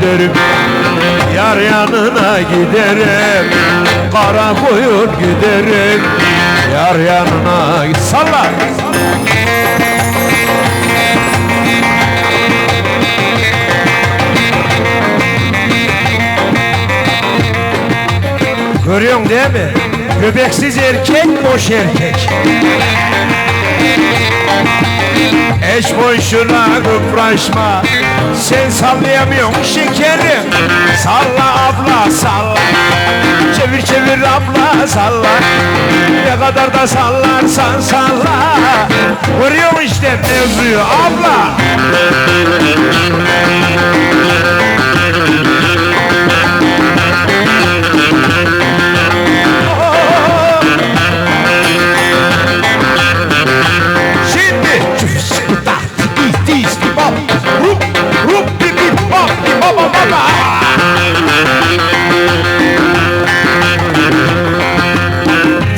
giderim, yar yanına giderim, kara koyun giderim, yar yanına. Salla. Görüyorsun değil mi? Göbeksiz erkek, boş erkek. Eş boşuna kıpraşma, sen sallayamıyorsun şekerim. Salla abla salla, çevir çevir abla salla. Ne kadar da sallarsan salla. Görüyorsun işte mevzuyu abla.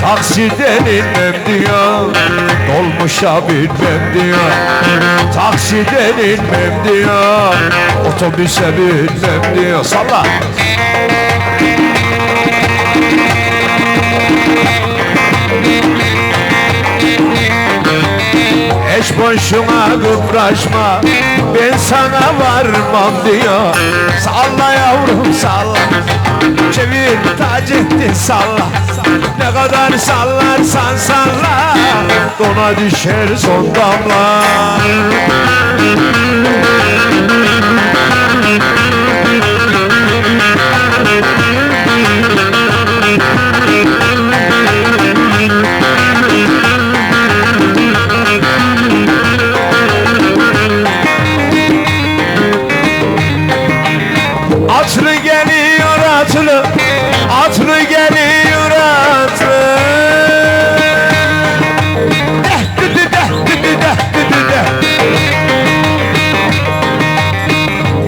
Taksiden inmem diyor, dolmuşa binmem diyor. Taksiden inmem diyor, otobüse binmem diyor. Salla. Eş boşuna kıpraşma, ben sana varmam diyor. Salla yavrum salla, çevir Taceddin salla. Ne kadar sallarsan salla, dona düşer son damla. Atlı geliyor atlı, atlı geliyor atlı.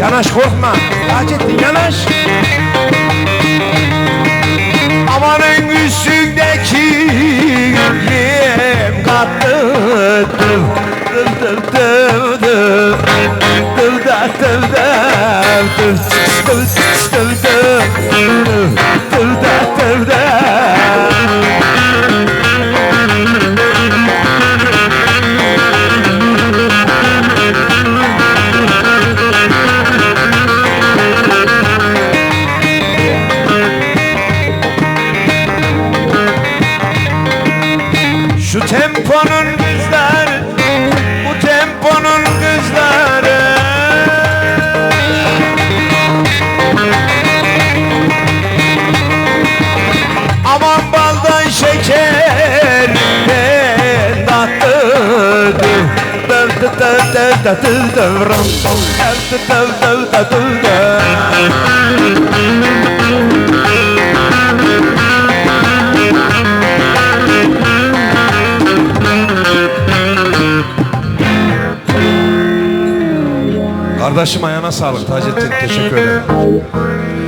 Yanaş korkma, Taceddin yanaş. Amanın üstündeki yem kattı. Dıv dıv dıv dıv dıv da dıv da dıv dıv dıv dıv dıv da dıv da. Şu temponun kızları, bu temponun kızları. Aman baldan şeker ben tatlıdır. Kardeşim ayağına sağlık Taceddin, teşekkür ederim.